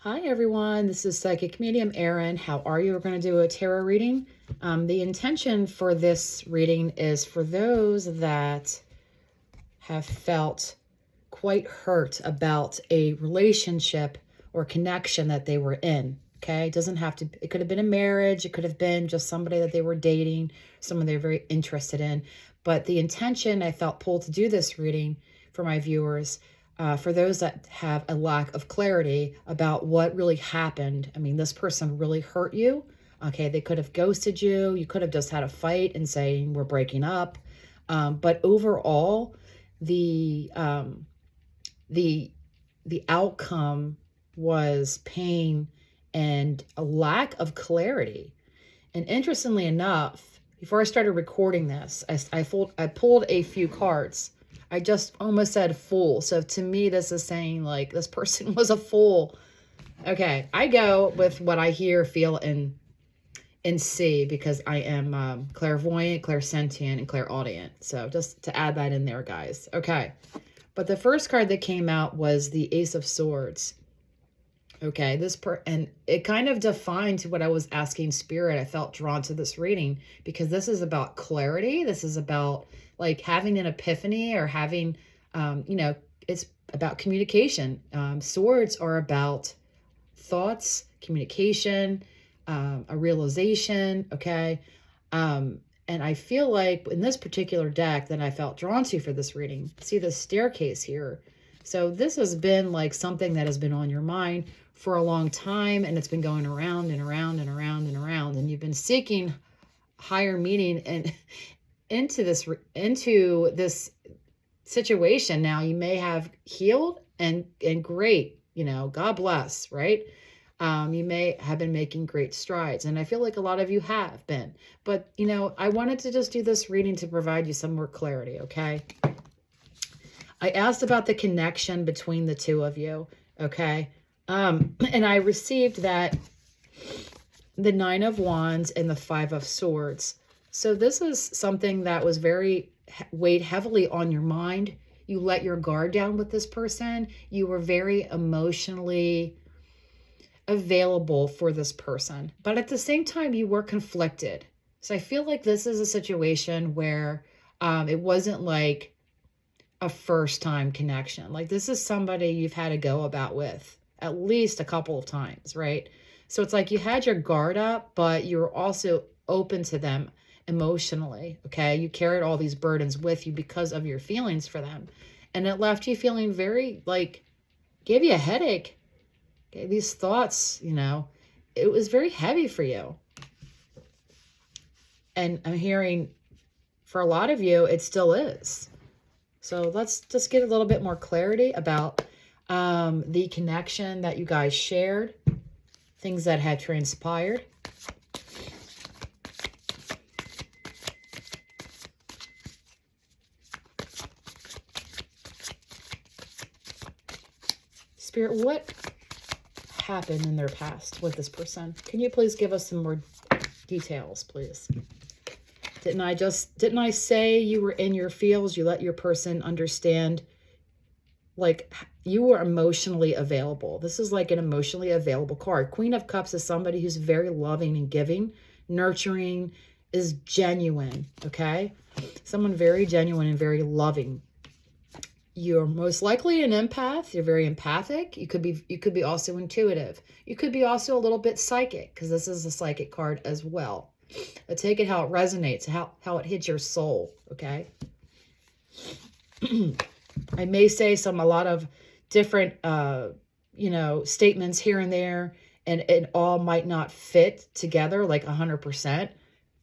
Hi everyone, this is Psychic Medium Erin. How are you? We're going to do a tarot reading. The intention for this reading is for those that have felt quite hurt about a relationship or connection that they were in. Okay, it doesn't have to, it could have been a marriage, it could have been just somebody that they were dating, someone they're very interested in. But the intention, I felt pulled to do this reading for my viewers, for those that have a lack of clarity about what really happened. I mean, this person really hurt you. Okay, they could have ghosted you. You could have just had a fight and saying, we're breaking up. But overall, the outcome was pain and a lack of clarity. And interestingly enough, before I started recording this, I pulled a few cards. I just almost said fool. So to me, this is saying like this person was a fool. Okay, I go with what I hear, feel, and see, because I am clairvoyant, clairsentient, and clairaudient. So just to add that in there, guys. Okay, but the first card that came out was the Ace of Swords. Okay, and it kind of defined what I was asking Spirit. I felt drawn to this reading because this is about clarity. This is about like having an epiphany or having, it's about communication. Swords are about thoughts, communication, a realization. Okay. And I feel like in this particular deck that I felt drawn to for this reading, see the staircase here. So this has been like something that has been on your mind for a long time, and it's been going around and around and around and around, and you've been seeking higher meaning and into this situation. Now you may have healed and great, God bless, right? You may have been making great strides, and I feel like a lot of you have been, but I wanted to just do this reading to provide you some more clarity. Okay, I asked about the connection between the two of you. Okay, and I received that the Nine of Wands and the Five of Swords. So this is something that was weighed heavily on your mind. You let your guard down with this person. You were very emotionally available for this person, but at the same time, you were conflicted. So I feel like this is a situation where it wasn't like a first time connection. Like this is somebody you've had to go about with at least a couple of times, right? So it's like you had your guard up, but you were also open to them emotionally. Okay, you carried all these burdens with you because of your feelings for them, and it left you feeling very gave you a headache. Okay, these thoughts, it was very heavy for you. And I'm hearing for a lot of you, it still is. So let's just get a little bit more clarity about the connection that you guys shared, things that had transpired. Spirit, what happened in their past with this person? Can you please give us some more details, please? Didn't I say you were in your feels? You let your person understand, like you were emotionally available. This is like an emotionally available card. Queen of Cups is somebody who's very loving and giving, nurturing, is genuine. Okay, someone very genuine and very loving. You're most likely an empath. You're very empathic. You could be also intuitive. You could be also a little bit psychic, because this is a psychic card as well. But take it how it resonates, how it hits your soul. Okay. I may say a lot of different, statements here and there, and it all might not fit together like 100%.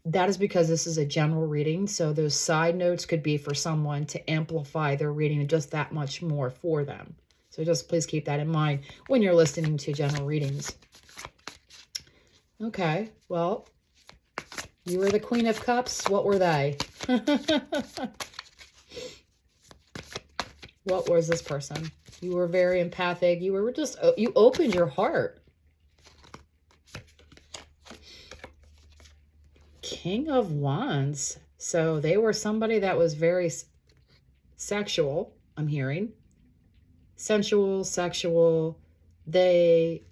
That is because this is a general reading. So those side notes could be for someone to amplify their reading just that much more for them. So just please keep that in mind when you're listening to general readings. Okay, well, you were the Queen of Cups. What were they? What was this person? You were very empathic. You opened your heart. King of Wands. So they were somebody that was very sexual, I'm hearing. Sensual, sexual. They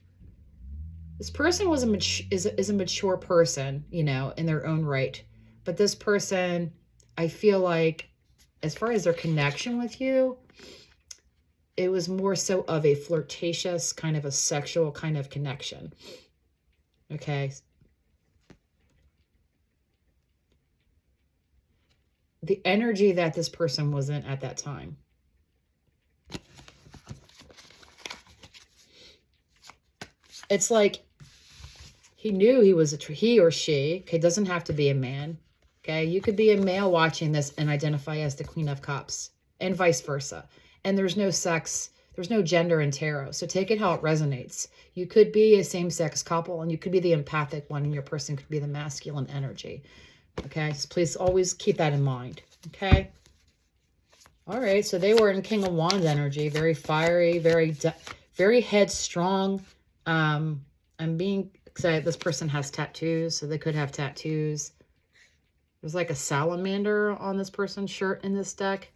This person was is a mature person, you know, in their own right. But this person, I feel like, as far as their connection with you, it was more so of a flirtatious, kind of a sexual kind of connection. Okay. The energy that this person was in at that time. It's like he knew he was he or she. Okay, doesn't have to be a man. Okay, you could be a male watching this and identify as the Queen of Cups, and vice versa. And there's no sex, there's no gender in tarot. So take it how it resonates. You could be a same-sex couple, and you could be the empathic one, and your person could be the masculine energy. Okay, so please always keep that in mind. Okay. All right, so they were in King of Wands energy, very fiery, very headstrong. I'm being excited. This person has tattoos, so they could have tattoos. There's like a salamander on this person's shirt in this deck.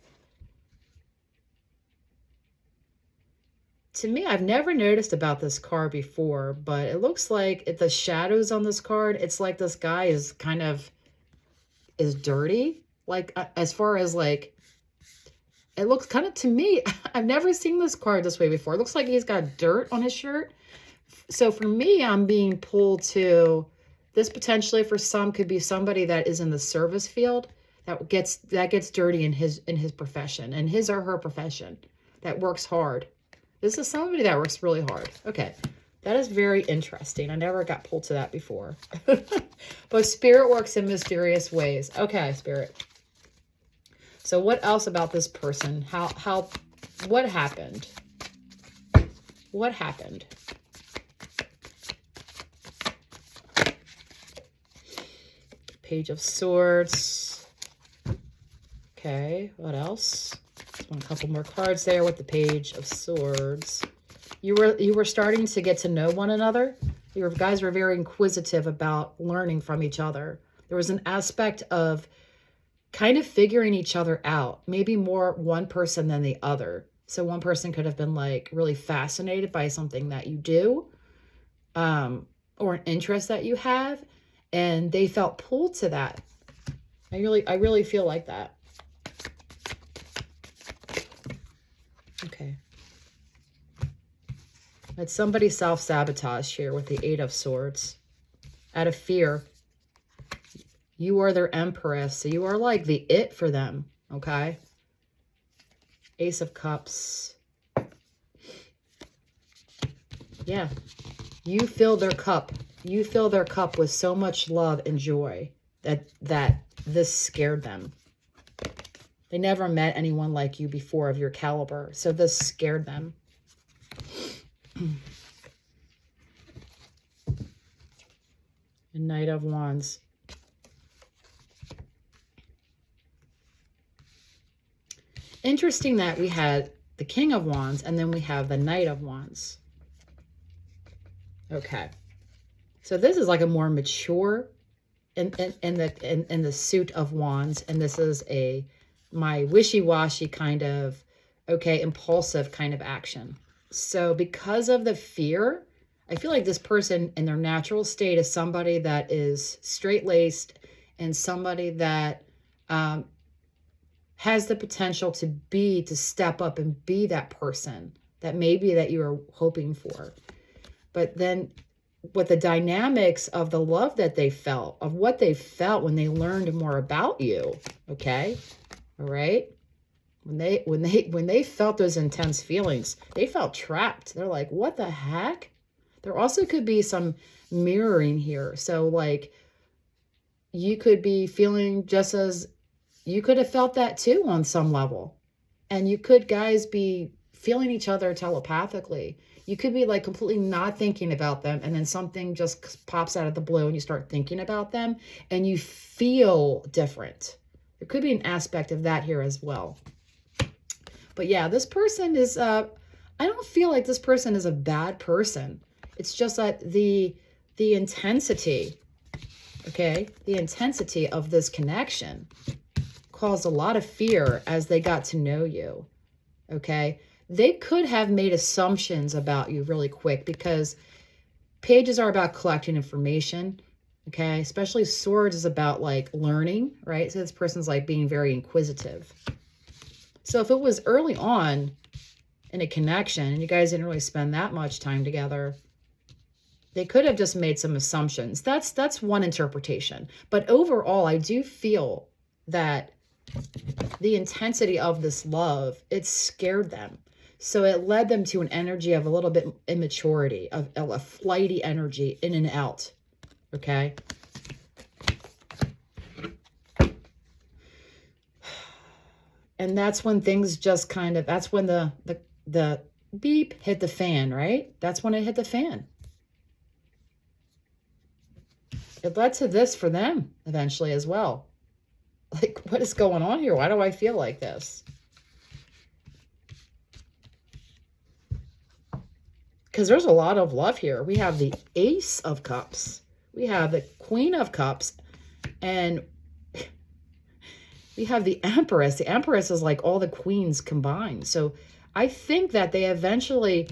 To me, I've never noticed about this card before, but it looks like the shadows on this card, it's like this guy is kind of, is dirty. Like, as far as like, it looks kind of, to me, I've never seen this card this way before. It looks like he's got dirt on his shirt. So for me, I'm being pulled to, this potentially for some could be somebody that is in the service field that gets dirty in his profession, and his or her profession, that works hard. This is somebody that works really hard. Okay, that is very interesting. I never got pulled to that before. But Spirit works in mysterious ways. Okay, Spirit. So what else about this person? What happened? What happened? Page of Swords. Okay, what else? A couple more cards there with the Page of Swords. You were starting to get to know one another. You guys were very inquisitive about learning from each other. There was an aspect of kind of figuring each other out, maybe more one person than the other. So one person could have been like really fascinated by something that you do, or an interest that you have, and they felt pulled to that. I really feel like that. Okay. Let somebody self-sabotage here with the Eight of Swords. Out of fear. You are their empress. So you are like the it for them. Okay. Ace of Cups. Yeah. You fill their cup. You fill their cup with so much love and joy that this scared them. They never met anyone like you before of your caliber. So this scared them. The Knight of Wands. Interesting that we had the King of Wands and then we have the Knight of Wands. Okay. So this is like a more mature in the suit of Wands, and this is my wishy-washy kind of, okay, impulsive kind of action. So because of the fear, I feel like this person in their natural state is somebody that is straight-laced and somebody that has the potential to step up and be that person that maybe that you are hoping for. But then with the dynamics of the love that they felt, of what they felt when they learned more about you, okay? All right? When they felt those intense feelings, they felt trapped. They're like, what the heck? There also could be some mirroring here. So like you could be feeling just as, you could have felt that too on some level. And you could guys be feeling each other telepathically. You could be like completely not thinking about them, and then something just pops out of the blue and you start thinking about them and you feel different. There could be an aspect of that here as well. But yeah, this person is, I don't feel like this person is a bad person. It's just that the intensity, okay, the intensity of this connection caused a lot of fear as they got to know you, okay? They could have made assumptions about you really quick because Pages are about collecting information. Okay. Especially swords is about like learning, right? So this person's like being very inquisitive. So if it was early on in a connection and you guys didn't really spend that much time together, they could have just made some assumptions. That's one interpretation. But overall, I do feel that the intensity of this love, it scared them. So it led them to an energy of a little bit immaturity, of a flighty energy in and out. Okay. And that's when things just kind of, that's when the beep hit the fan, right? That's when it hit the fan. It led to this for them eventually as well. Like, what is going on here? Why do I feel like this? Because there's a lot of love here. We have the Ace of Cups. We have the Queen of Cups. And we have the Empress. The Empress is like all the queens combined. So I think that they eventually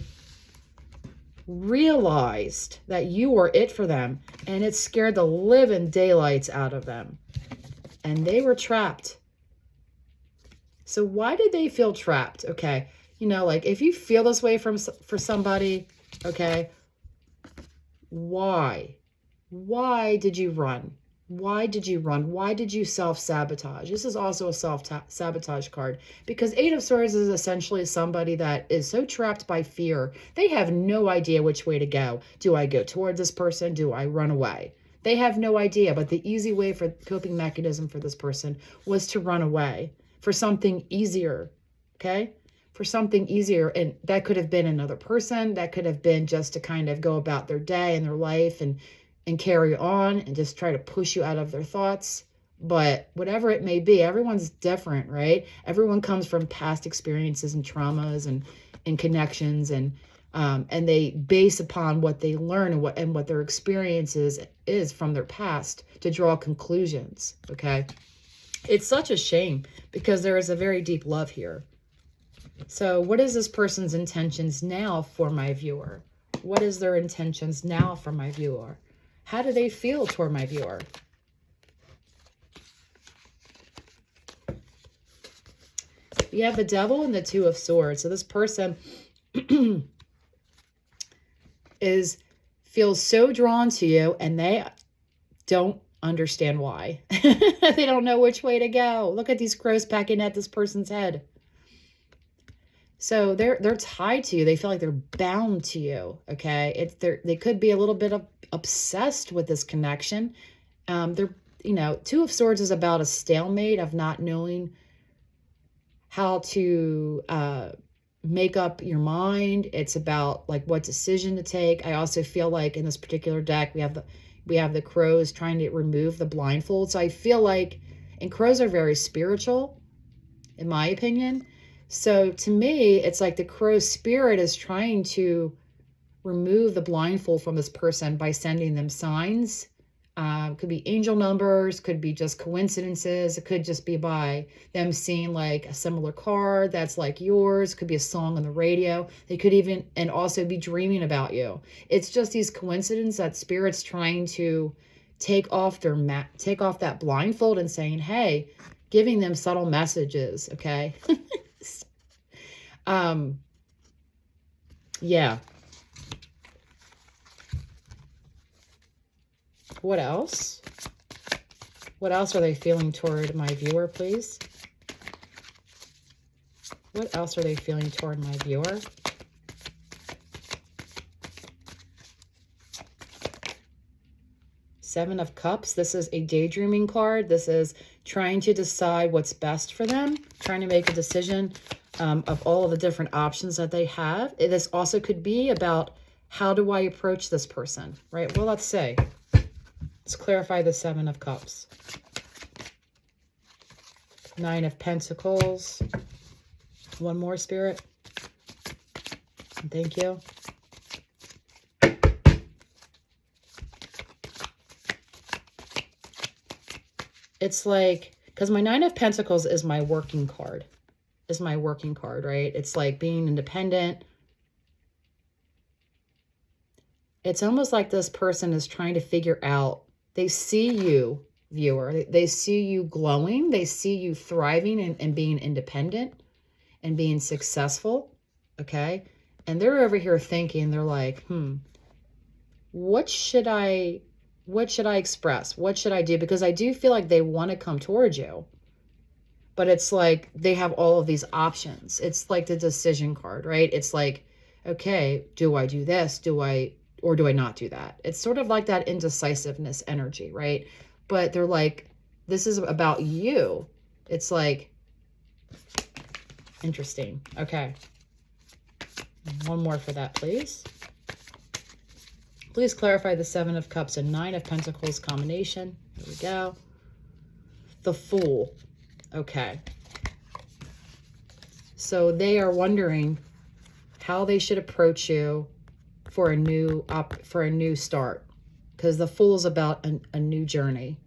realized that you were it for them. And it scared the living daylights out of them. And they were trapped. So why did they feel trapped? Okay. You know, like if you feel this way for somebody, okay, why? Why did you run? Why did you run? Why did you self-sabotage? This is also a self-sabotage card because Eight of Swords is essentially somebody that is so trapped by fear. They have no idea which way to go. Do I go toward this person? Do I run away? They have no idea, but the easy way for coping mechanism for this person was to run away for something easier, okay? For something easier, and that could have been another person. That could have been just to kind of go about their day and their life and carry on and just try to push you out of their thoughts. But whatever it may be, everyone's different, right? Everyone comes from past experiences and traumas and connections, and they base upon what they learn and what their experiences is from their past to draw conclusions. Okay, it's such a shame because there is a very deep love here. So what is this person's intentions now for my viewer? What is their intentions now for my viewer? How do they feel toward my viewer? You have the Devil and the Two of Swords. So this person feels so drawn to you, and they don't understand why. They don't know which way to go. Look at these crows pecking at this person's head. So they're tied to you. They feel like they're bound to you. Okay, they could be a little bit obsessed with this connection. Two of Swords is about a stalemate of not knowing how to make up your mind. It's about like what decision to take. I also feel like in this particular deck we have the crows trying to remove the blindfold. So I feel like, and crows are very spiritual, in my opinion. So to me, it's like the crow spirit is trying to remove the blindfold from this person by sending them signs. Could be angel numbers, could be just coincidences. It could just be by them seeing like a similar card that's like yours. Could be a song on the radio. They could even, and also be dreaming about you. It's just these coincidences that spirit's trying to take off that blindfold and saying, hey, giving them subtle messages. Okay. Yeah. What else? What else are they feeling toward my viewer, please? What else are they feeling toward my viewer? Seven of Cups. This is a daydreaming card. This is trying to decide what's best for them, trying to make a decision of all of the different options that they have. This also could be about how do I approach this person, right? Well, let's say. Let's clarify the Seven of Cups. Nine of Pentacles. One more, Spirit. Thank you. It's like, because my Nine of Pentacles is my working card. Right? It's like being independent. It's almost like this person is trying to figure out, they see you, viewer, they see you glowing, they see you thriving and being independent and being successful, okay? And they're over here thinking, they're like, what should I express? What should I do? Because I do feel like they want to come towards you. But it's like they have all of these options. It's like the decision card, right? It's like, okay, do I do this? Or do I not do that? It's sort of like that indecisiveness energy, right? But they're like, this is about you. It's like, interesting. Okay. One more for that, please. Please clarify the Seven of Cups and Nine of Pentacles combination. There we go. The Fool. Okay. So they are wondering how they should approach you for a new start, because the Fool is about a new journey.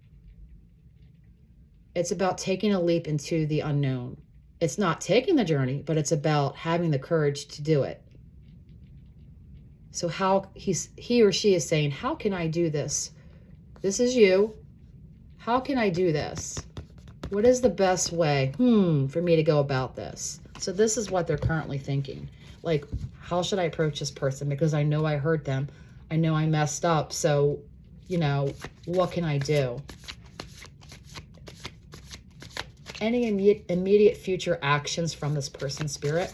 It's about taking a leap into the unknown. It's not taking the journey, but it's about having the courage to do it. So how he or she is saying, how can I do this? This is you. How can I do this? What is the best way for me to go about this? So this is what they're currently thinking. Like, how should I approach this person? Because I know I hurt them. I know I messed up. So, you know, what can I do? Any immediate future actions from this person's spirit?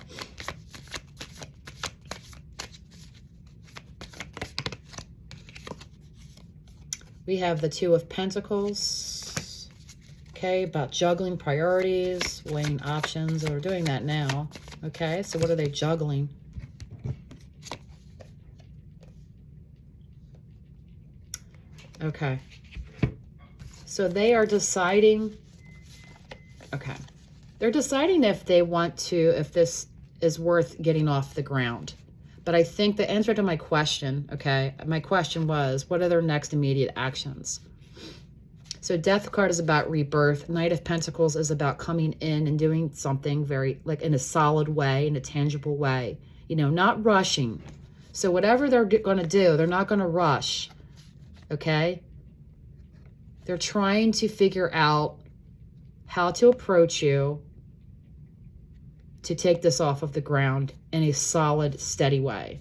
We have the Two of Pentacles. Okay, about juggling priorities, weighing options. We're doing that now. Okay, so what are they juggling? Okay. So they are deciding. Okay. They're deciding if they want to, if this is worth getting off the ground. But I think the answer to my question, okay, my question was, what are their next immediate actions? So Death card is about rebirth. Knight of Pentacles is about coming in and doing something very, like in a solid way, in a tangible way. You know, not rushing. So whatever they're going to do, they're not going to rush, okay? They're trying to figure out how to approach you to take this off of the ground in a solid, steady way.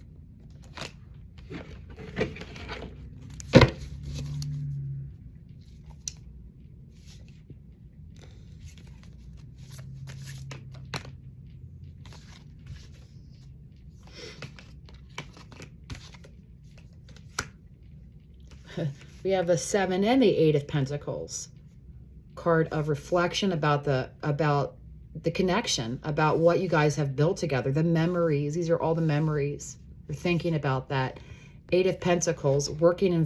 We have the Seven and the Eight of Pentacles. Card of reflection about the connection, about what you guys have built together, the memories. These are all the memories. You're thinking about that. Eight of Pentacles, working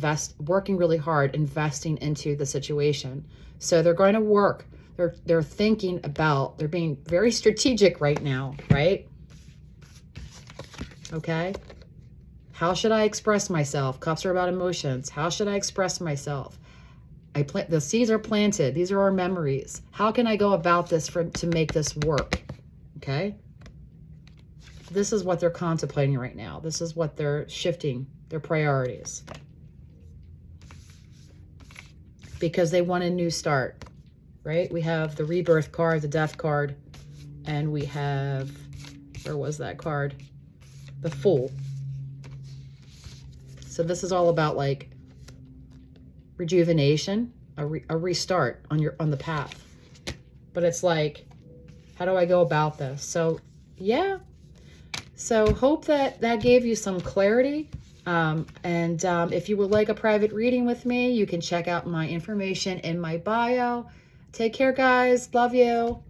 really hard, investing into the situation. So they're going to work. They're thinking about, they're being very strategic right now, right? Okay. How should I express myself? Cups are about emotions. How should I express myself? The seeds are planted. These are our memories. How can I go about this to make this work? Okay. This is what they're contemplating right now. This is what they're shifting, their priorities. Because they want a new start, right? We have the Rebirth card, the Death card, and we have, where was that card? The Fool. So this is all about like rejuvenation, a restart on the path. But it's like, how do I go about this? So yeah. So hope that gave you some clarity. If you would like a private reading with me, you can check out my information in my bio. Take care, guys. Love you.